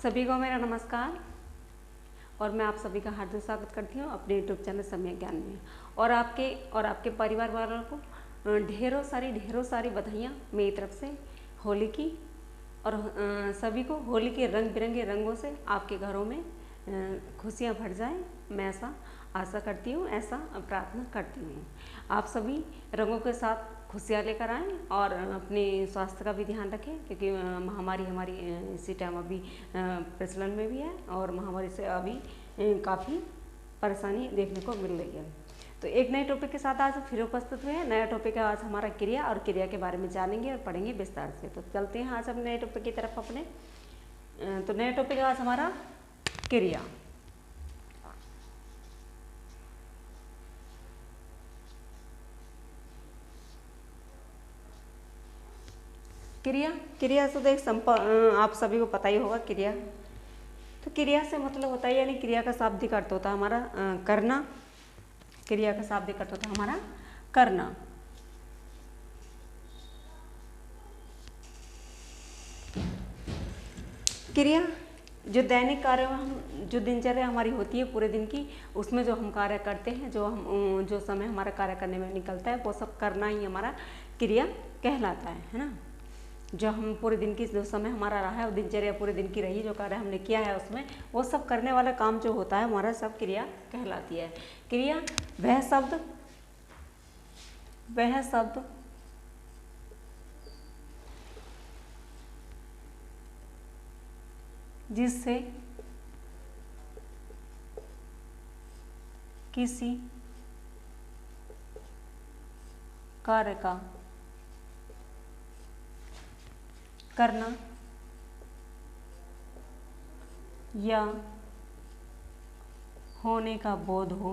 सभी को मेरा नमस्कार और मैं आप सभी का हार्दिक स्वागत करती हूँ अपने यूट्यूब चैनल सम्यक ज्ञान में। और आपके परिवार वालों को ढेरों सारी बधाइयाँ मेरी तरफ से होली की। और सभी को होली के रंग बिरंगे रंगों से आपके घरों में खुशियाँ भर जाएं, मैं ऐसा आशा करती हूँ, ऐसा प्रार्थना करती हूँ। आप सभी रंगों के साथ खुशियाँ लेकर आएँ और अपने स्वास्थ्य का भी ध्यान रखें, क्योंकि महामारी हमारी इसी टाइम अभी प्रचलन में भी है और महामारी से अभी काफ़ी परेशानी देखने को मिल रही है। तो एक नए टॉपिक के साथ आज फिर उपस्थित हुए हैं। नया टॉपिक है आज हमारा क्रिया, और क्रिया के बारे में जानेंगे और पढ़ेंगे विस्तार से। तो चलते हैं आज हम नए टॉपिक की तरफ अपने। तो नया टॉपिक है आज हमारा क्रिया। क्रिया से तो आप सभी को पता ही होगा क्रिया। तो क्रिया से मतलब होता है, यानी क्रिया का शाब्दिक अर्थ होता है हमारा करना। क्रिया का शाब्दिक अर्थ होता है हमारा करना। क्रिया जो दैनिक कार्य जो दिनचर्या हमारी होती है पूरे दिन की, उसमें जो हम कार्य करते हैं, जो समय हमारा कार्य करने में निकलता है, वो सब करना ही हमारा क्रिया कहलाता है ना। जो हम पूरे दिन की जो समय हमारा रहा है, वो दिनचर्या पूरे दिन की रही, जो कार्य हमने किया है उसमें वो सब करने वाला काम जो होता है हमारा सब क्रिया कहलाती है। क्रिया वह शब्द जिससे किसी कार्य का करना या होने का बोध हो,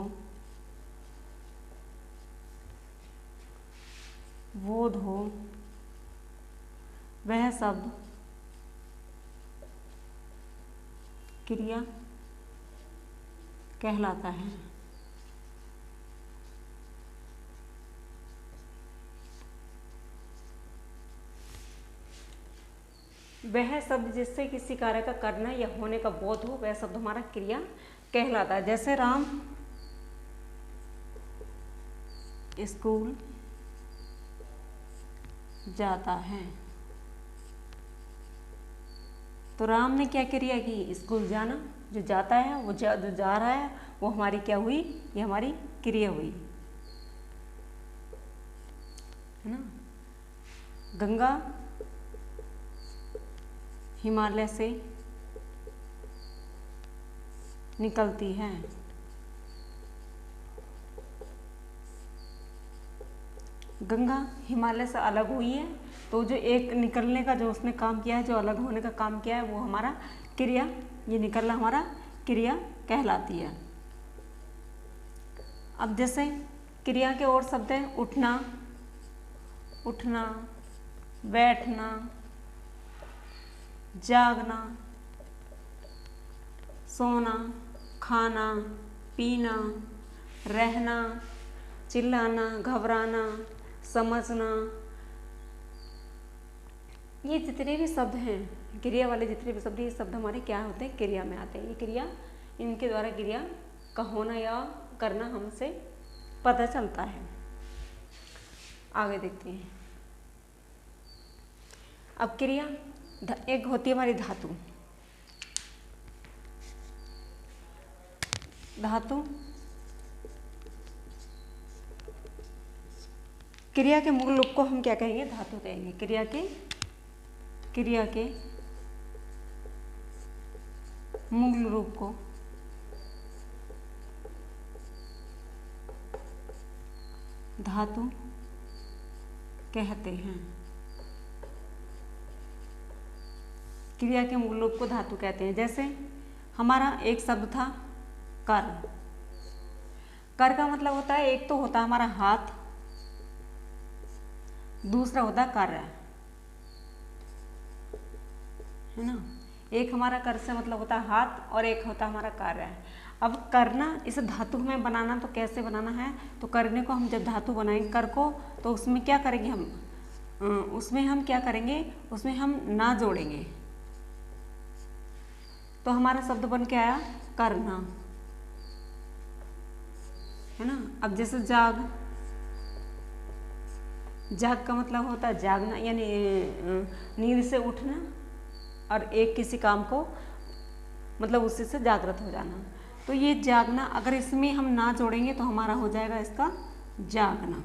वह शब्द क्रिया कहलाता है। वह शब्द जिससे किसी कार्य का करना या होने का बोध हो, वह शब्द हमारा क्रिया कहलाता है। जैसे राम स्कूल जाता है, तो राम ने क्या क्रिया की? स्कूल जाना। जो जाता है, वो जो जा रहा है, वो हमारी क्या हुई? ये हमारी क्रिया हुई, है ना। गंगा हिमालय से निकलती है, गंगा हिमालय से अलग हुई है, तो जो एक निकलने का जो उसने काम किया है, जो अलग होने का काम किया है, वो हमारा क्रिया, ये निकलना हमारा क्रिया कहलाती है। अब जैसे क्रिया के और शब्द हैं उठना, बैठना, जागना, सोना, खाना, पीना, रहना, चिल्लाना, घबराना, समझना, ये जितने भी शब्द हैं क्रिया वाले, जितने भी शब्द, ये शब्द हमारे क्या होते हैं? क्रिया में आते हैं। ये क्रिया, इनके द्वारा क्रिया का होना या करना हमसे पता चलता है। आगे देखते हैं। अब क्रिया एक होती है हमारी धातु। क्रिया के मूल रूप को हम क्या कहेंगे? धातु कहेंगे। क्रिया के मूल रूप को धातु कहते हैं। क्रिया के मूल रूप को धातु कहते हैं। जैसे हमारा एक शब्द था कर। कर का मतलब होता है, एक तो होता है हमारा हाथ, दूसरा होता है कार्य, है ना। एक हमारा कर से मतलब होता है हाथ और एक होता है हमारा कार्य। अब करना, इसे धातु में बनाना, तो कैसे बनाना है? तो करने को हम जब धातु बनाएंगे कर को, तो उसमें क्या करेंगे हम? उसमें हम क्या करेंगे, उसमें हम ना जोड़ेंगे, तो हमारा शब्द बन के आया करना, है ना। अब जैसे जाग, जाग का मतलब होता है जागना, यानी नींद से उठना और एक किसी काम को मतलब उसी से जागृत हो जाना। तो ये जागना अगर इसमें हम ना जोड़ेंगे तो हमारा हो जाएगा इसका जागना।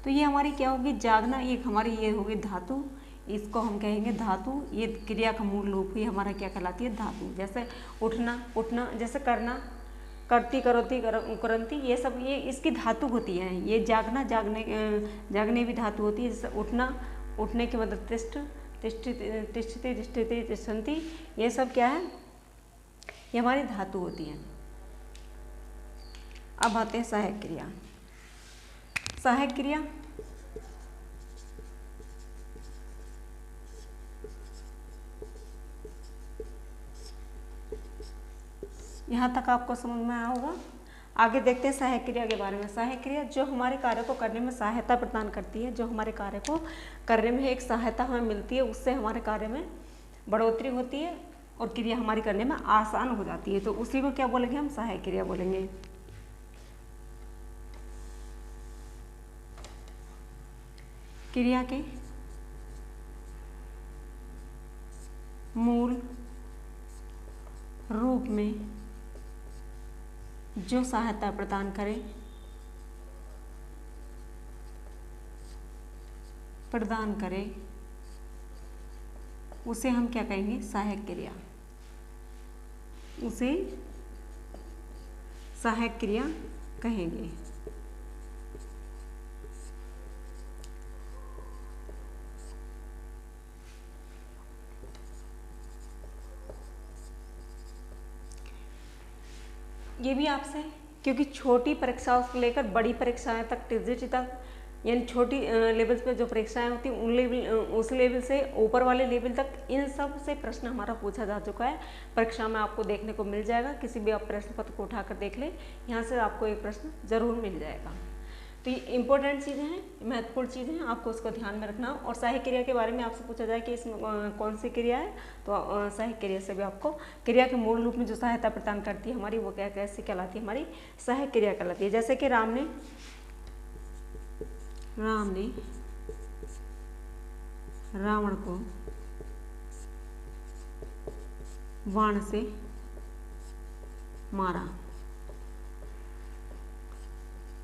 तो ये हमारी क्या होगी, जागना, एक हमारी ये होगी धातु, इसको हम कहेंगे धातु। ये क्रिया का मूल रूप ही हमारा क्या कहलाती है, धातु। जैसे उठना, उठना, जैसे करना, करती, करोती, करंती, ये सब ये इसकी धातु होती है। ये जागना, जागने भी धातु होती है। जैसे उठना, उठने की मतलब तिष्ठ, तिष्ठति, तिष्ठति, तिष्ठन्ति, ये सब क्या है, ये हमारी धातु होती है। अब आते हैं सहायक क्रिया। सहायक क्रिया यहाँ तक आपको समझ में आया होगा। आगे देखते हैं सहायक क्रिया के बारे में। सहायक क्रिया जो हमारे कार्य को करने में सहायता प्रदान करती है, जो हमारे कार्य को करने में एक सहायता हमें मिलती है, उससे हमारे कार्य में बढ़ोतरी होती है और क्रिया हमारी करने में आसान हो जाती है। तो उसी को क्या बोलेंगे हम, सहायक क्रिया बोलेंगे। क्रिया के मूल रूप में जो सहायता प्रदान करे उसे हम क्या कहेंगे, सहायक क्रिया। उसे सहायक क्रिया कहेंगे। ये भी आपसे, क्योंकि छोटी परीक्षाओं से लेकर बड़ी परीक्षाएं तक, टीजीटी तक, यानी छोटी लेवल पे जो परीक्षाएं होती हैं उन लेवल, उस लेवल से ऊपर वाले लेवल तक, इन सब से प्रश्न हमारा पूछा जा चुका है। परीक्षा में आपको देखने को मिल जाएगा, किसी भी आप प्रश्न पत्र को उठाकर देख लें, यहाँ से आपको एक प्रश्न जरूर मिल जाएगा। तो ये इंपॉर्टेंट चीज़ें हैं, महत्वपूर्ण चीज़ें हैं, आपको उसको ध्यान में रखना। और सहायक क्रिया के बारे में आपसे पूछा जाए कि इसमें कौन सी क्रिया है, तो सहायक क्रिया से भी आपको क्रिया के मूल रूप में जो सहायता प्रदान करती है हमारी, वो क्या कैसे कहलाती है, हमारी सहायक क्रिया कहलाती है। जैसे कि राम ने रावण को बाण से मारा।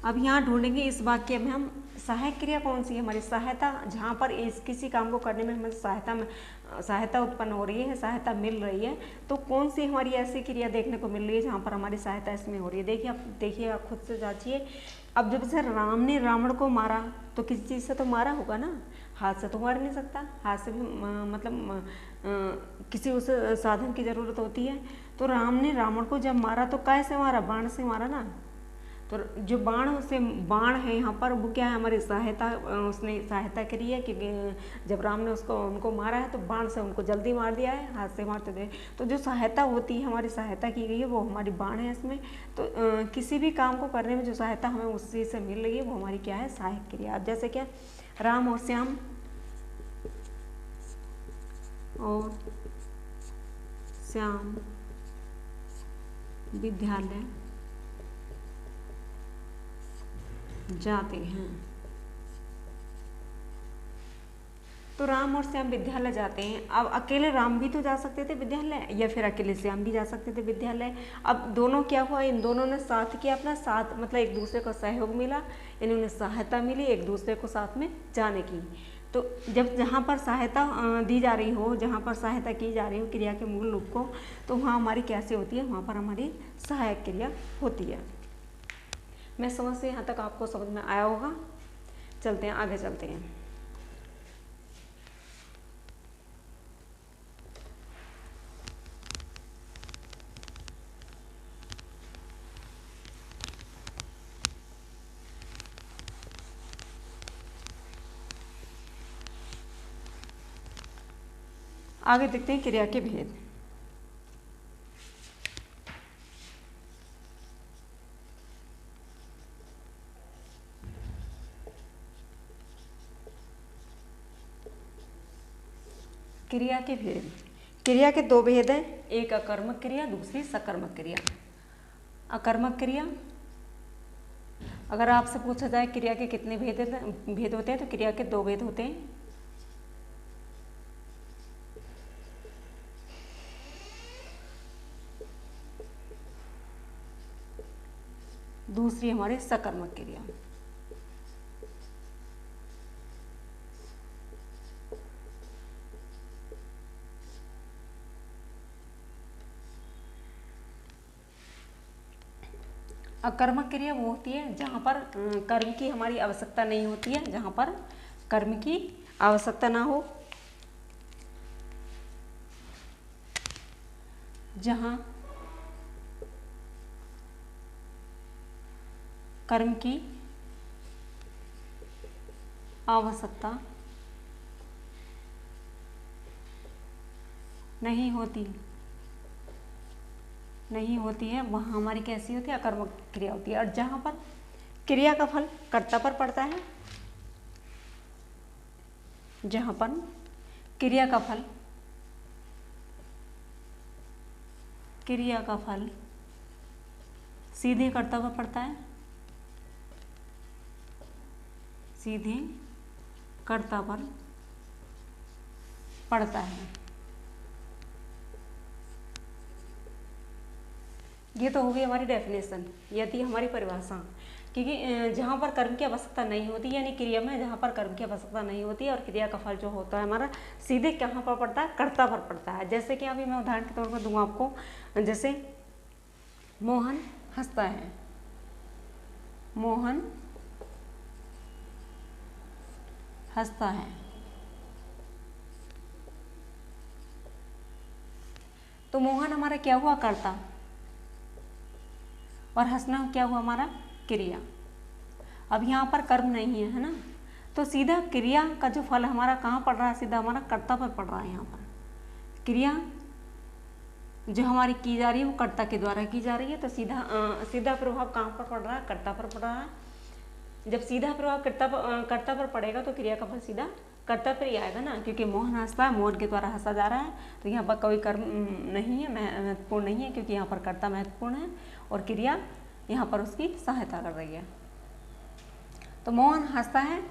अब यहाँ ढूंढेंगे इस वाक्य में हम सहायक क्रिया कौन सी है, हमारी सहायता, जहाँ पर इस किसी काम को करने में हमें सहायता उत्पन्न हो रही है, सहायता मिल रही है, तो कौन सी हमारी ऐसी क्रिया देखने को मिल रही है जहाँ पर हमारी सहायता इसमें हो रही है। देखिए आप खुद से जांचिए। अब जब से राम ने रावण को मारा तो किसी चीज़ से तो मारा होगा ना, हाथ से तो मार नहीं सकता, हाथ से भी मतलब किसी उस साधन की ज़रूरत होती है। तो राम ने रावण को जब मारा तो कैसे मारा, बाण से मारा ना। तो जो बाण है यहाँ पर वो क्या है, हमारी सहायता, उसने सहायता करी है, क्योंकि जब राम ने उनको मारा है तो बाण से उनको जल्दी मार दिया है, हाथ से मारते थे। तो जो सहायता होती है, हमारी सहायता की गई है, वो हमारी बाण है इसमें। तो किसी भी काम को करने में जो सहायता हमें उसी से मिल रही है वो हमारी क्या है, सहायक क्रिया। अब जैसे क्या, राम और श्याम विद्यालय जाते हैं। तो राम और श्याम विद्यालय जाते हैं। अब अकेले राम भी तो जा सकते थे विद्यालय, या फिर अकेले श्याम भी जा सकते थे विद्यालय। अब दोनों क्या हुआ, इन दोनों ने साथ किया अपना, साथ मतलब एक दूसरे को सहयोग मिला, यानी उन्हें सहायता मिली एक दूसरे को साथ में जाने की। तो जब जहाँ पर सहायता दी जा रही हो, जहाँ पर सहायता की जा रही हो क्रिया के मूल रूप को, तो वहाँ हमारी कैसे होती है, वहाँ पर हमारी सहायक क्रिया होती है। मैं समझ से यहाँ तक आपको समझ में आया होगा। चलते हैं आगे, चलते हैं। आगे देखते हैं क्रिया के भेद। क्रिया के भेद। क्रिया के दो भेद हैं, एक अकर्मक क्रिया, दूसरी सकर्मक क्रिया। अकर्मक क्रिया, अगर आपसे पूछा जाए क्रिया के कितने भेद होते हैं, तो क्रिया के दो भेद होते हैं। दूसरी हमारी सकर्मक क्रिया। अकर्मक क्रिया वो होती है जहाँ पर कर्म की हमारी आवश्यकता नहीं होती है, जहाँ पर कर्म की आवश्यकता ना हो, जहाँ कर्म की आवश्यकता नहीं होती है, वहाँ हमारी कैसी होती है, अकर्मक क्रिया होती है। और जहाँ पर क्रिया का फल कर्ता पर पड़ता है, जहाँ पर क्रिया का फल सीधे कर्ता पर पड़ता है, सीधे कर्ता पर पड़ता है। ये तो हो गई हमारी डेफिनेशन, ये थी हमारी परिभाषा। क्योंकि जहाँ पर कर्म की आवश्यकता नहीं होती, यानी क्रिया में जहाँ पर कर्म की आवश्यकता नहीं होती है और क्रिया का फल जो होता है हमारा सीधे कहाँ पर पड़ता है, कर्ता पर पड़ता है। जैसे कि अभी मैं उदाहरण के तौर पर दूंगा आपको, जैसे मोहन हंसता है, मोहन हंसता है, तो मोहन हमारा क्या हुआ, कर्ता, और हंसना क्या हुआ हमारा क्रिया। अब यहाँ पर कर्म नहीं है, है ना, तो सीधा क्रिया का जो फल हमारा कहाँ पड़ रहा है, सीधा हमारा कर्ता पर पड़ रहा है। यहाँ पर क्रिया जो हमारी की जा रही है वो कर्ता के द्वारा की जा रही है, तो सीधा प्रभाव कहाँ पर पड़ रहा है, कर्ता पर पड़ रहा है। जब सीधा प्रभाव कर्ता पर पड़ेगा तो क्रिया का फल सीधा कर्ता पर ही आएगा ना, क्योंकि मोहन हंसता है, मोहन के द्वारा हंसा जा रहा है, तो यहाँ पर कोई कर्म नहीं है, महत्वपूर्ण नहीं है, क्योंकि यहाँ पर कर्ता महत्वपूर्ण है और क्रिया यहाँ पर उसकी सहायता कर रही है। तो मोहन हंसता है,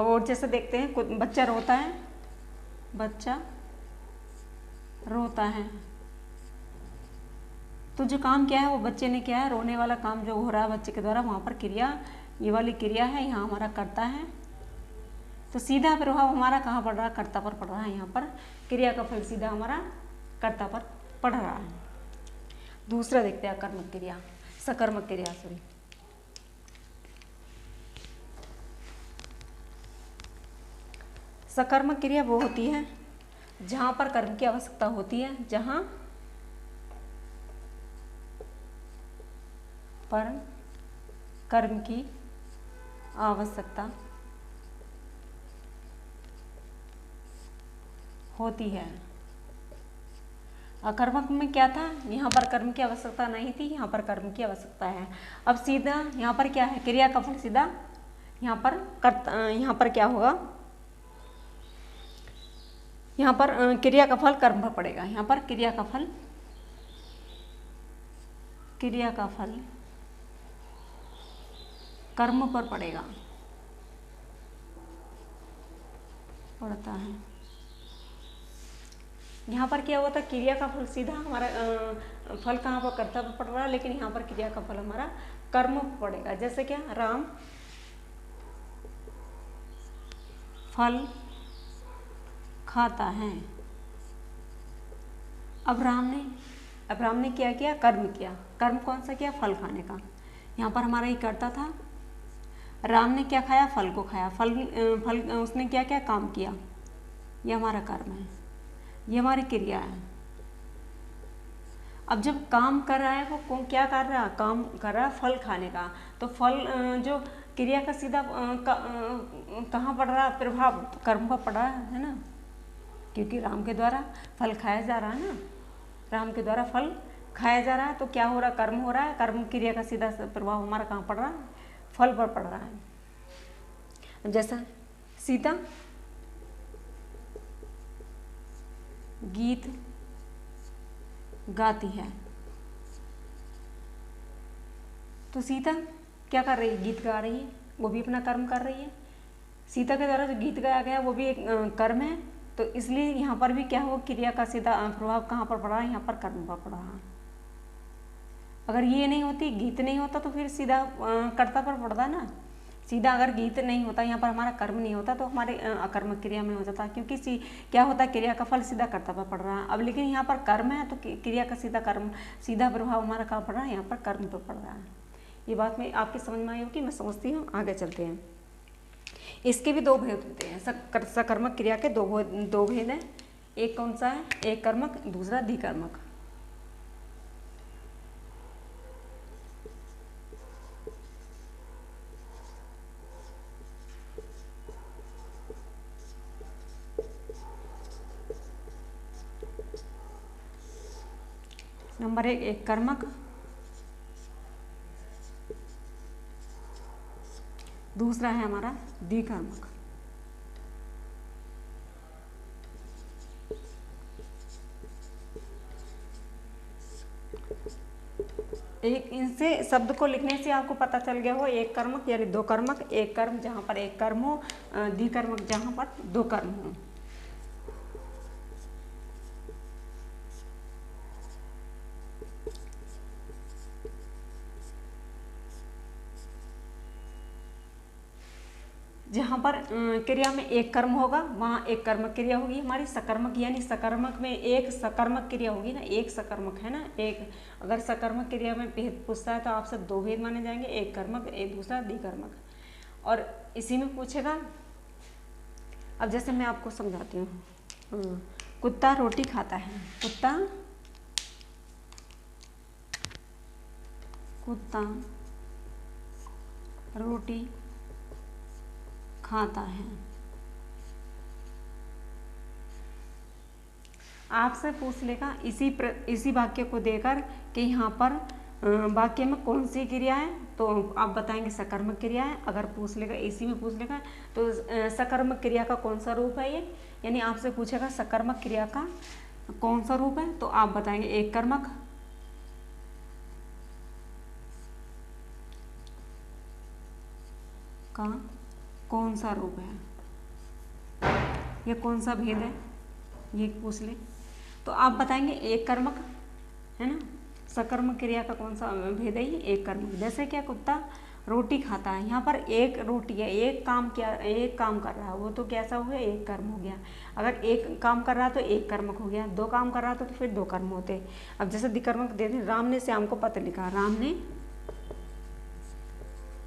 और जैसे देखते हैं बच्चा रोता है, बच्चा रोता है, तो जो काम क्या है वो बच्चे ने किया है, रोने वाला काम जो हो रहा है बच्चे के द्वारा, वहाँ पर क्रिया, ये वाली क्रिया है, यहाँ हमारा कर्ता है, तो सीधा प्रभाव हमारा कहाँ पड़ रहा है, कर्ता पर पड़ रहा है। यहाँ पर क्रिया का फल सीधा हमारा कर्ता पर पड़ रहा है। दूसरा देखते हैं अकर्मक क्रिया, सकर्मक क्रिया, सॉरी। सकर्मक क्रिया वो होती है जहाँ पर कर्म की आवश्यकता होती है, जहाँ पर कर्म की आवश्यकता होती है। अकर्मक में क्या था, यहाँ पर कर्म की आवश्यकता नहीं थी, यहाँ पर कर्म की आवश्यकता है। अब सीधा यहाँ पर क्या है, क्रिया का फल सीधा यहाँ पर क्या होगा, यहाँ पर क्रिया का फल कर्म पर पड़ेगा, यहाँ पर क्रिया का फल कर्म पर पड़ता है। यहाँ पर क्या हुआ था, क्रिया का फल सीधा हमारा फल कहाँ पर, कर्ता पर पड़ रहा है, लेकिन यहाँ पर क्रिया का फल हमारा कर्म पर पड़ेगा। जैसे क्या, राम फल खाता है। अब राम ने क्या किया, कर्म किया। कर्म कौन सा किया, फल खाने का। यहाँ पर हमारा ये कर्ता था, राम ने क्या खाया, फल को खाया। फल उसने क्या किया, काम किया, ये हमारा कर्म है, ये हमारी क्रिया है। अब जब काम कर रहा है वो क्या कर रहा है, काम कर रहा है फल खाने का, तो फल जो क्रिया का सीधा कहाँ पड़ रहा है, प्रभाव कर्म पर पड़ रहा है ना, क्योंकि राम के द्वारा फल खाया जा रहा है ना, राम के द्वारा फल खाया जा रहा है, तो क्या हो रहा है, कर्म हो रहा है। कर्म क्रिया का सीधा प्रभाव हमारा कहाँ पड़ रहा है, फल पर पड़ रहा है। जैसा सीता गीत गाती है। तो सीता क्या कर रही है? गीत गा रही है, वो भी अपना कर्म कर रही है। सीता के द्वारा जो गीत गाया गया वो भी एक कर्म है। तो इसलिए यहाँ पर भी क्या हो, क्रिया का सीधा प्रभाव कहाँ पर पड़ा है? यहाँ पर कर्म पर पड़ा है। अगर ये नहीं होती, गीत नहीं होता, तो फिर सीधा कर्ता पर पड़ता ना। सीधा अगर गीत नहीं होता, यहाँ पर हमारा कर्म नहीं होता, तो हमारे अकर्मक क्रिया में हो जाता, क्योंकि क्या होता है, क्रिया का फल सीधा कर्ता पर पड़ रहा है। अब लेकिन यहाँ पर कर्म है, तो क्रिया का सीधा प्रभाव हमारा कहाँ पड़ रहा है? यहाँ पर कर्म पर पड़ रहा है। ये बात में आपकी समझ में आई होगी, मैं समझती हूँ। आगे चलते हैं। इसके भी दो भेद होते हैं। सकर्मक क्रिया के दो भेद हैं। एक कौन सा है? एक कर्मक, दूसरा द्विकर्मक। नंबर एक कर्मक, दूसरा है हमारा द्विकर्मक। एक इनसे शब्द को लिखने से आपको पता चल गया हो, एक कर्मक यानी दो कर्मक, एक कर्म जहाँ पर एक कर्म हो, द्विकर्मक जहाँ पर दो कर्म हो। जहाँ पर क्रिया में एक कर्म होगा वहाँ एक कर्मक क्रिया होगी हमारी। सकर्मक यानी सकर्मक में एक सकर्मक क्रिया होगी ना, एक सकर्मक है ना। एक अगर सकर्मक क्रिया में भेद पूछता है तो आपसे दो भेद माने जाएंगे, एक कर्मक, एक दूसरा द्विकर्मक। और इसी में पूछेगा, अब जैसे मैं आपको समझाती हूँ। कुत्ता रोटी खाता है, कुत्ता रोटी खाता है। आपसे पूछ लेगा इसी वाक्य को देकर कि यहाँ पर वाक्य में कौन सी क्रिया है, तो आप बताएंगे सकर्मक क्रिया है। अगर पूछ लेगा, इसी में पूछ लेगा तो सकर्मक क्रिया का कौन सा रूप है ये, यानी आपसे पूछेगा सकर्मक क्रिया का कौन सा रूप है, तो आप बताएंगे एक कर्मक, का कौन सा रूप है, ये कौन सा भेद है, ये पूछ ले तो आप बताएंगे एक कर्मक, है ना। सकर्मक क्रिया का कौन सा भेद है? ये एक कर्मक। जैसे क्या, कुत्ता रोटी खाता है, यहाँ पर एक रोटी है, एक काम कर रहा है, वो तो कैसा हो गया? एक कर्म हो गया। अगर एक काम कर रहा है तो एक कर्मक हो गया, दो काम कर रहा तो फिर दो कर्म होते। अब जैसे द्विकर्मक दे दें, राम ने श्याम को पत्र लिखा, राम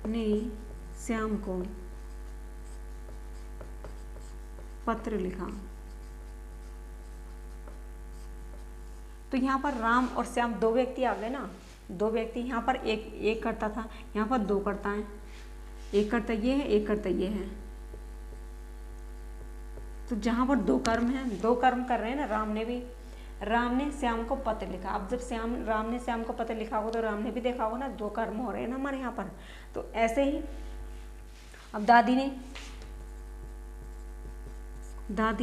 ने श्याम को पत्र लिखा, तो यहाँ पर राम और श्याम दो व्यक्ति आ गए ना, दो व्यक्ति। यहाँ पर एक करता था, यहाँ पर दो करता है, एक करता ये है, एक करता ये है। तो जहाँ पर दो कर्म है, दो कर्म कर रहे हैं ना। राम ने श्याम को पत्र लिखा। अब जब राम ने श्याम को पत्र लिखा होगा तो राम ने भी देखा होगा ना, दो कर्म हो रहे हैं ना हमारे यहाँ पर। तो ऐसे ही अब दादी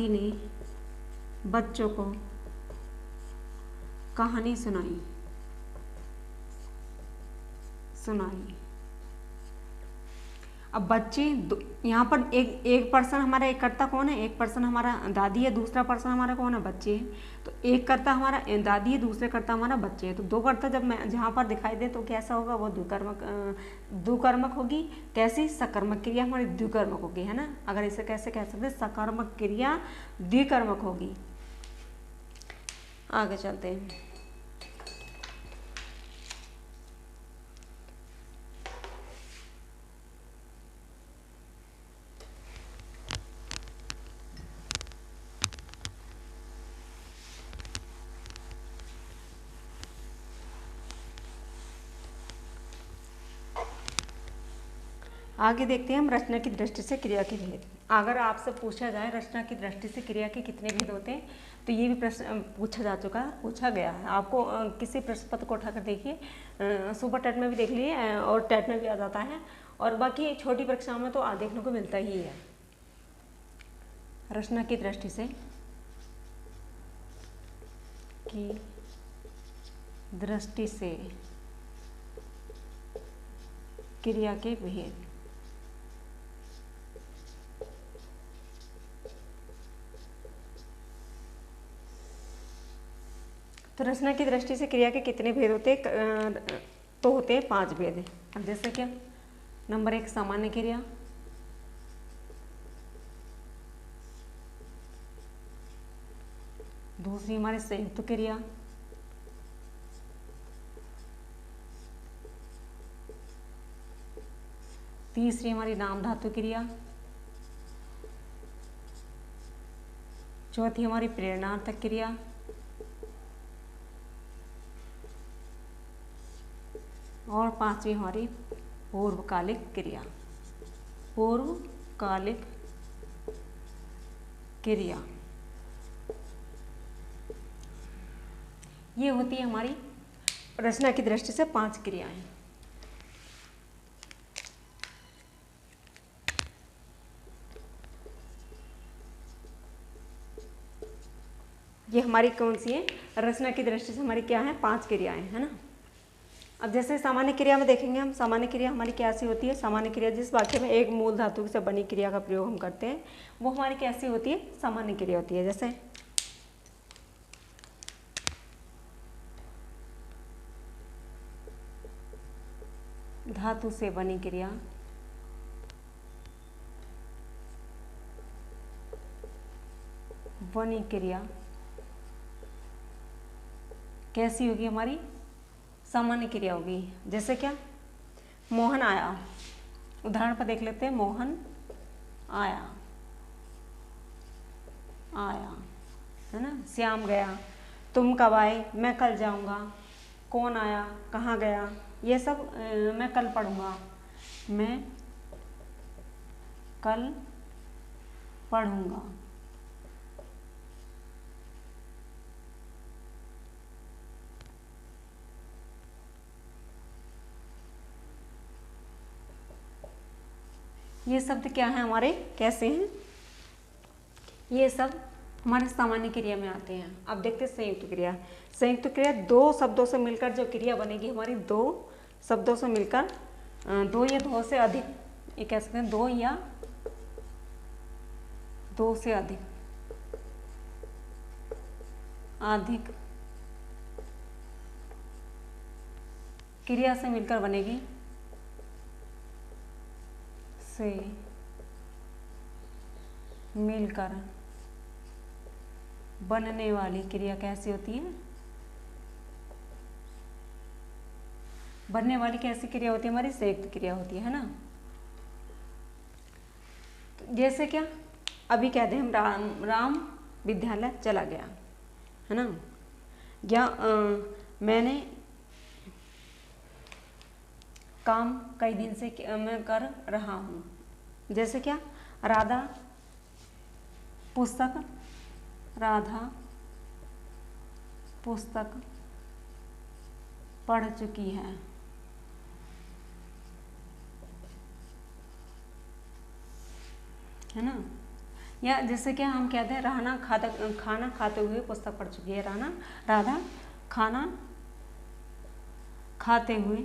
ने बच्चों को कहानी सुनाई। अब बच्चे यहाँ पर एक पर्सन हमारा, एक कर्ता कौन है? एक पर्सन हमारा दादी है, दूसरा पर्सन हमारा कौन है? बच्चे है। तो एक कर्ता हमारा दादी है, दूसरे कर्ता हमारा बच्चे है। तो दो कर्ता जब मैं जहाँ पर दिखाई दे तो कैसा होगा? वो द्विकर्मक होगी। कैसी? सकर्मक क्रिया हमारी द्विकर्मक होगी, है ना। अगर इसे कैसे कह सकते? सकर्मक क्रिया द्विकर्मक होगी। आगे चलते हैं। आगे देखते हैं हम रचना की दृष्टि से क्रिया के भेद। अगर आपसे पूछा जाए रचना की दृष्टि से क्रिया के कितने भेद होते हैं, तो ये भी प्रश्न पूछा गया है। आपको किसी प्रश्न पत्र को उठाकर देखिए, सुपर टेट में भी देख लिए और टेट में भी आ जाता है, और बाकी छोटी परीक्षाओं में तो देखने को मिलता ही है। रचना की दृष्टि से दृष्टि से क्रिया के भेद। तो रचना की दृष्टि से क्रिया के कितने भेद होते हैं? तो होते हैं 5 भेद। अब जैसे क्या, नंबर 1 सामान्य क्रिया, दूसरी हमारी संयुक्त क्रिया, तीसरी हमारी नाम धातु क्रिया, चौथी हमारी प्रेरणार्थक क्रिया, और 5वीं हमारी पूर्वकालिक क्रिया। पूर्वकालिक क्रिया ये होती है हमारी रचना की दृष्टि से 5 क्रियाएं। ये हमारी कौन सी है? रचना की दृष्टि से हमारी क्या है? 5 क्रियाएं, है ना। अब जैसे सामान्य क्रिया में देखेंगे हम, सामान्य क्रिया हमारी कैसी होती है? सामान्य क्रिया जिस वाक्य में एक मूल धातु से बनी क्रिया का प्रयोग हम करते हैं वो हमारी कैसी होती है? सामान्य क्रिया होती है। जैसे धातु से बनी क्रिया, बनी क्रिया कैसी होगी? हमारी सामान्य क्रिया होगी। जैसे क्या, मोहन आया, उदाहरण पर देख लेते हैं। मोहन आया, आया, है ना। श्याम गया, तुम कब आए? मैं कल जाऊंगा। कौन आया? कहाँ गया? ये सब मैं कल पढ़ूंगा। मैं कल पढ़ूंगा। ये शब्द क्या है हमारे? कैसे हैं? ये सब हमारे सामान्य क्रिया में आते हैं। अब देखते हैं संयुक्त क्रिया। संयुक्त क्रिया 2 शब्दों से मिलकर जो क्रिया बनेगी हमारी, 2 शब्दों से मिलकर, 2 या 2 से अधिक, ये कह सकते हैं 2 या 2 से अधिक क्रिया से मिलकर बनेगी, से मिलकर बनने वाली क्रिया कैसी होती है? बनने वाली कैसी क्रिया होती है? हमारी संयुक्त क्रिया होती है ना। तो जैसे क्या, अभी कहते हैं हम राम विद्यालय चला गया, है ना। या मैंने काम कई दिन से मैं कर रहा हूँ। जैसे क्या, राधा पुस्तक पढ़ चुकी है। है ना। या जैसे कि हम कहते हैं खाना खाते हुए पुस्तक पढ़ चुकी है। राधा खाना खाते हुए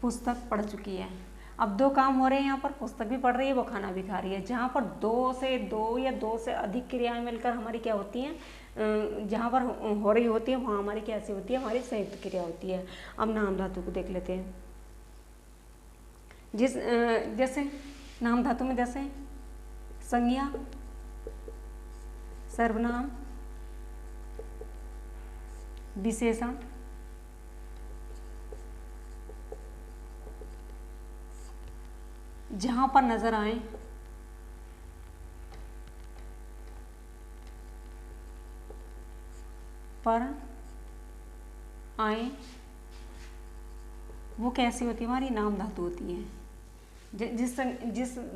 पुस्तक पढ़ चुकी है। अब 2 काम हो रहे हैं यहाँ पर, पुस्तक भी पढ़ रही है, वो खाना भी खा रही है। जहाँ पर 2 या 2 से अधिक क्रियाएं मिलकर हमारी क्या होती हैं, जहाँ पर हो रही होती है वहाँ हमारी कैसी होती है? हमारी संयुक्त क्रिया होती है। अब नाम धातु को देख लेते हैं। जैसे नाम धातु में जैसे संज्ञा, सर्वनाम, विशेषण, जहां पर नजर आए वो कैसी होती है? हमारी नाम धातु होती है। जिस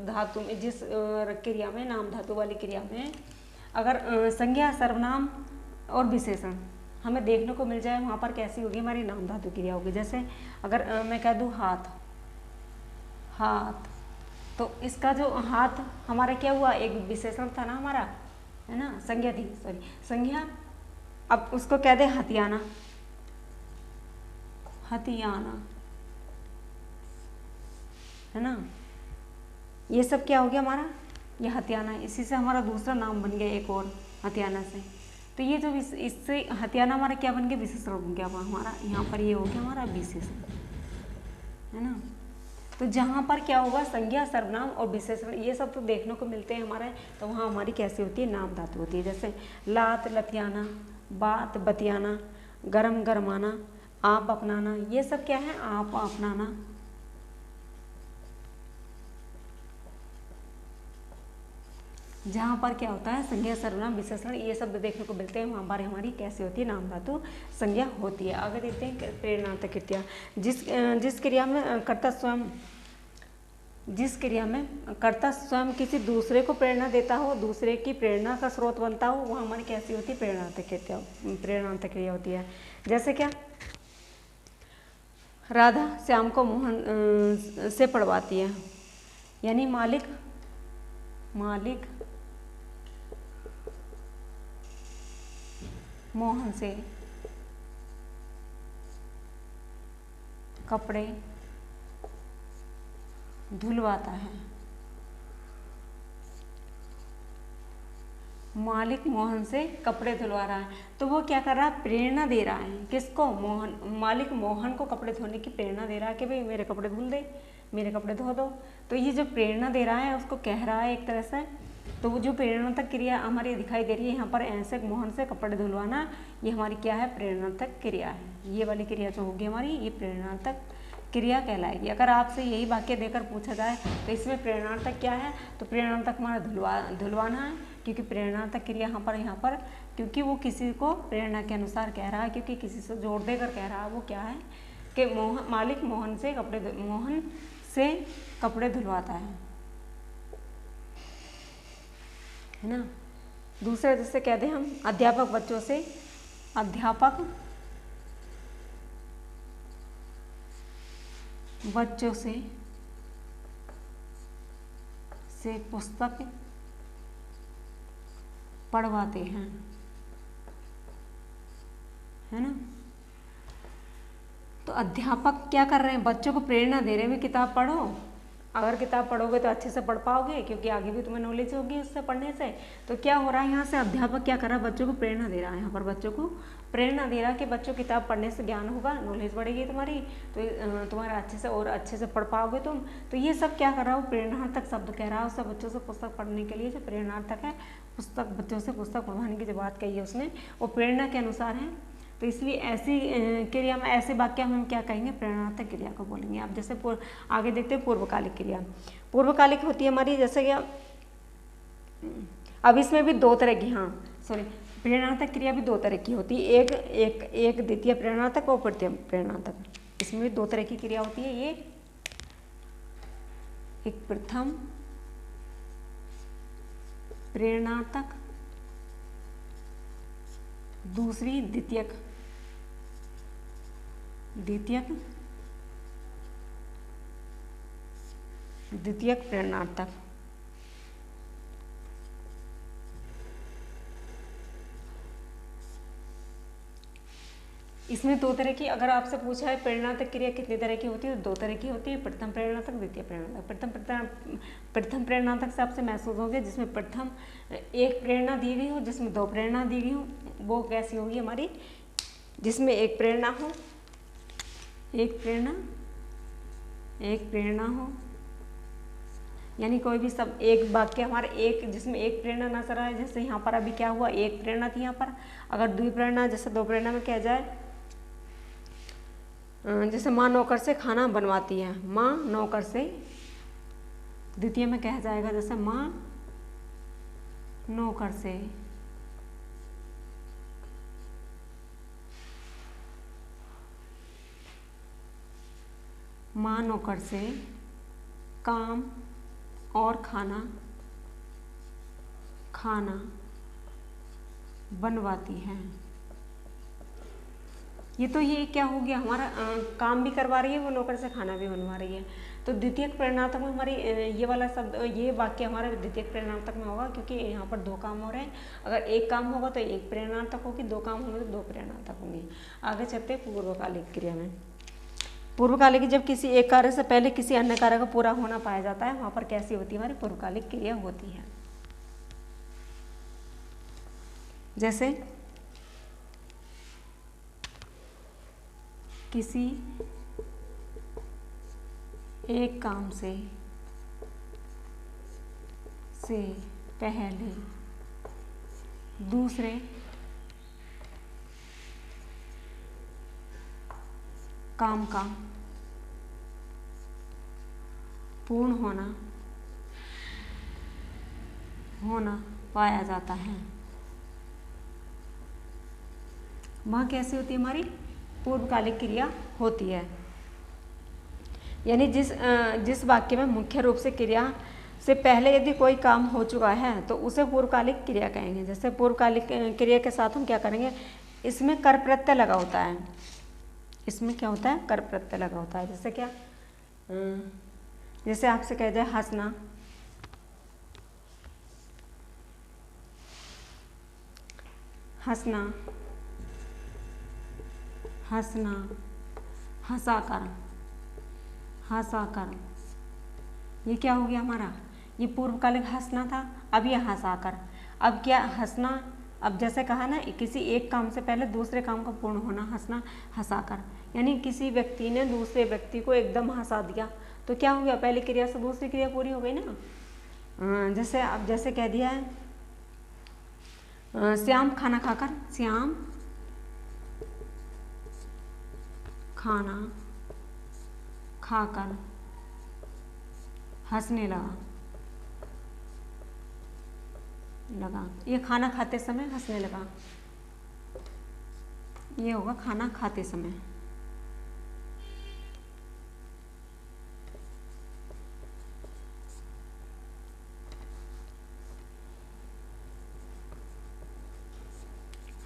धातु में, जिस क्रिया में, नाम धातु वाली क्रिया में अगर संज्ञा, सर्वनाम और विशेषण हमें देखने को मिल जाए, वहाँ पर कैसी होगी? हमारी नाम धातु क्रिया होगी। जैसे अगर मैं कह दूँ हाथ, तो इसका जो हाथ हमारा क्या हुआ? एक विशेषण था ना हमारा, है ना, संज्ञा थी, सॉरी, संज्ञा अब उसको कह दे हथियाना, हथियाना, है ना। ये सब क्या हो गया हमारा, ये हथियाना। इसी से हमारा दूसरा नाम बन गया एक और, हथियाना से। तो ये जो इससे हथियाना हमारा क्या बन गया, विशेषण बन गया हमारा। यहाँ पर ये हो गया हमारा विशेषण, है ना। तो जहाँ पर क्या होगा, संज्ञा, सर्वनाम और विशेषण ये सब तो देखने को मिलते हैं हमारे, तो वहाँ हमारी कैसी होती है, नाम धातु होती है। जैसे लात लतियाना, बात बतियाना, गरम गरमाना, आप अपनाना, ये सब क्या है, आप अपनाना। जहाँ पर क्या होता है, संज्ञा, सर्वनाम, विशेषण ये शब्द देखने को मिलते हैं, वहाँ पर हमारी कैसी होती है, नाम धातु संज्ञा होती है। आगे देखते हैं प्रेरणार्थक क्रिया। जिस क्रिया में कर्ता स्वयं, जिस क्रिया में कर्ता स्वयं किसी दूसरे को प्रेरणा देता हो, दूसरे की प्रेरणा का स्रोत बनता हो, वह हमारी कैसी होती है, प्रेरणार्थक क्रिया, प्रेरणार्थक क्रिया होती है। जैसे क्या, राधा श्याम को मोहन से पढ़वाती है, यानी मालिक मोहन से कपड़े धुलवाता है। मालिक मोहन से कपड़े धुलवा रहा है, तो वो क्या कर रहा है, प्रेरणा दे रहा है। किसको, मोहन, मालिक मोहन को कपड़े धोने की प्रेरणा दे रहा है कि भाई मेरे कपड़े धुल दे, मेरे कपड़े धो दो। तो ये जो प्रेरणा दे रहा है उसको कह रहा है एक तरह से। तो वो जो प्रेरणार्थक क्रिया हमारी दिखाई दे रही है यहाँ पर, ऐसे मोहन से कपड़े धुलवाना, ये हमारी क्या है, प्रेरणार्थक क्रिया है। ये वाली क्रिया जो होगी हमारी, ये प्रेरणार्थक क्रिया कहलाएगी। अगर आपसे यही वाक्य देकर पूछा जाए तो इसमें प्रेरणार्थक क्या है, तो प्रेरणार्थक हमारा धुलवाना है, क्योंकि प्रेरणार्थक क्रिया यहाँ पर क्योंकि वो किसी को प्रेरणा के अनुसार कह रहा है, क्योंकि किसी से जोड़ देकर कह रहा है, वो क्या है कि मालिक मोहन से कपड़े धुलवाता है ना। दूसरे जैसे कह दें हम, अध्यापक बच्चों से पुस्तक पढ़वाते हैं, है ना। तो अध्यापक क्या कर रहे हैं, बच्चों को प्रेरणा दे रहे हैं, किताब पढ़ो। अगर किताब पढ़ोगे तो अच्छे से पढ़ पाओगे, क्योंकि आगे भी तुम्हें नॉलेज होगी उससे पढ़ने से। तो क्या हो रहा है, यहाँ से अध्यापक क्या कर रहा है, बच्चों को प्रेरणा दे रहा है। यहाँ पर बच्चों को प्रेरणा दे रहा है कि बच्चों किताब पढ़ने से ज्ञान होगा, नॉलेज बढ़ेगी तुम्हारी, तो तुम्हारा अच्छे से पढ़ पाओगे तुम। तो ये सब क्या कर रहा है, प्रेरणार्थक शब्द कह रहा है उससे, बच्चों से पुस्तक पढ़ने के लिए जो प्रेरणार्थक है, बच्चों से पुस्तक पढ़वाने की जो बात कही है उसने, वो प्रेरणा के अनुसार है। तो इसलिए ऐसी क्रिया में, ऐसे वाक्य हम क्या कहेंगे, प्रेरणार्थक क्रिया को बोलेंगे। अब जैसे आगे देखते हैं पूर्वकालिक क्रिया। पूर्वकालिक होती है हमारी, जैसे क्या, अब इसमें भी दो तरह की, प्रेरणार्थक क्रिया भी दो तरह की होती है, एक द्वितीय प्रेरणार्थक और तृतीय प्रेरणार्थक। इसमें भी दो तरह की क्रिया होती है। ये एक प्रथम प्रेरणार्थक, दूसरी द्वितीयक प्रेरणार्थक। इसमें दो तरह की, अगर आपसे पूछा है प्रेरणार्थक क्रिया कितनी तरह की होती है, तो दो तरह की होती है, प्रथम प्रेरणार्थक, द्वितीय प्रेरणार्थक। प्रथम प्रेरणार्थक से आपसे महसूस हो गया, जिसमें प्रथम एक प्रेरणा दी गई हो, जिसमें दो प्रेरणा दी गई हो, वो कैसी होगी हमारी, जिसमें एक प्रेरणा हो, यानी कोई भी सब एक वाक्य हमारे एक, जिसमें एक प्रेरणा नजर आए। जैसे यहाँ पर अभी क्या हुआ, एक प्रेरणा थी यहाँ पर। अगर द्विप्रेरणा, जैसे दो प्रेरणा में कहा जाए, जैसे माँ नौकर से खाना बनवाती है, माँ नौकर से। द्वितीय में कहा जाएगा जैसे माँ नौकर से काम और खाना बनवाती है। ये तो ये क्या हो गया हमारा, काम भी करवा रही है वो, नौकर से खाना भी बनवा रही है। तो द्वितीयक प्रेरणार्थक में हमारी ये वाला शब्द, ये वाक्य हमारा द्वितीयक प्रेरणार्थक में होगा, क्योंकि यहाँ पर दो काम हो रहे हैं। अगर एक काम होगा तो एक प्रेरणार्थक होगी, दो काम होंगे तो दो प्रेरणार्थक होंगे। आगे चलते हैं पूर्वकालिक क्रिया में। पूर्वकालिक जब किसी एक कार्य से पहले किसी अन्य कार्य का पूरा होना पाया जाता है, वहां पर कैसी होती है हमारी पूर्वकालिक क्रिया होती है। जैसे किसी एक काम से पहले दूसरे काम का पूर्ण होना पाया जाता है, वह कैसे होती है हमारी पूर्वकालिक क्रिया होती है। यानी जिस वाक्य में मुख्य रूप से क्रिया से पहले यदि कोई काम हो चुका है तो उसे पूर्वकालिक क्रिया कहेंगे। जैसे पूर्वकालिक क्रिया के साथ हम क्या करेंगे, इसमें कर प्रत्यय लगा होता है, इसमें क्या होता है, कर प्रत्यय लगा होता है। जैसे क्या, जैसे आपसे कह जाए हंसना, हंसना, हंसना, हंसाकर, हंसाकर, ये क्या हो गया हमारा, ये पूर्वकालिक हंसना था, अब ये हंसाकर। अब क्या हंसना, अब जैसे कहा ना किसी एक काम से पहले दूसरे काम का पूर्ण होना, हंसना, हंसाकर, यानी किसी व्यक्ति ने दूसरे व्यक्ति को एकदम हंसा दिया तो क्या हो गया, पहली क्रिया से दूसरी क्रिया पूरी हो गई ना। जैसे अब जैसे कह दिया है श्याम खाना खाकर, श्याम खाना खाकर हंसने लगा, ये खाना खाते समय हंसने लगा, ये होगा खाना खाते समय।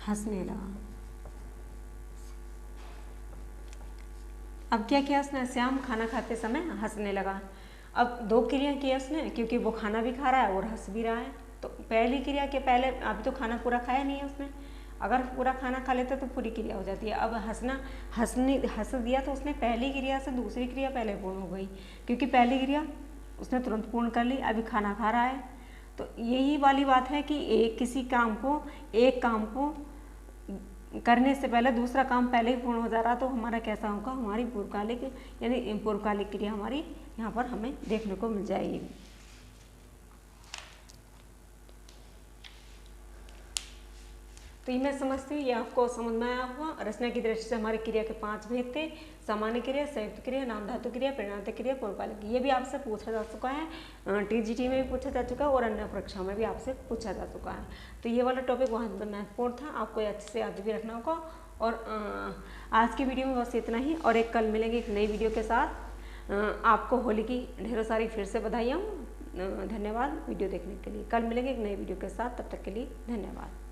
हंसने लगा। अब क्या किया उसने, श्याम खाना खाते समय हंसने लगा। अब दो क्रिया की उसने, क्योंकि वो खाना भी खा रहा है और हंस भी रहा है। तो पहली क्रिया के पहले, अभी तो खाना पूरा खाया नहीं है उसने, अगर पूरा खाना खा लेता तो पूरी क्रिया हो जाती है। अब हंस दिया तो उसने पहली क्रिया से दूसरी क्रिया पहले पूर्ण हो गई, क्योंकि पहली क्रिया उसने तुरंत पूर्ण कर ली, अभी खाना खा रहा है। तो यही वाली बात है कि एक काम को करने से पहले दूसरा काम पहले ही पूर्ण हो जा रहा, तो हमारा कैसा होगा, हमारी पूर्वकालिक यानी पूर्वकालिक क्रिया हमारी यहाँ पर हमें देखने को मिल जाएगी। तो ये मैं समझती हूँ ये आपको समझ में आया हुआ। रचना की दृष्टि से हमारी क्रिया के 5 भेद थे, सामान्य क्रिया, संयुक्त क्रिया, नाम धातु क्रिया, प्रेरणार्थक क्रिया, पूर्वकालिक। ये भी आपसे पूछा जा चुका है, TGT में भी पूछा जा चुका है और अन्य परीक्षा में भी आपसे पूछा जा चुका है। तो ये वाला टॉपिक बहुत महत्वपूर्ण था, आपको अच्छे से याद भी रखना होगा। और आज की वीडियो में बस इतना ही, और कल मिलेंगे एक नई वीडियो के साथ। आपको होली की ढेरों सारी फिर से बधाइयाँ। धन्यवाद वीडियो देखने के लिए। कल मिलेंगे एक नई वीडियो के साथ, तब तक के लिए धन्यवाद।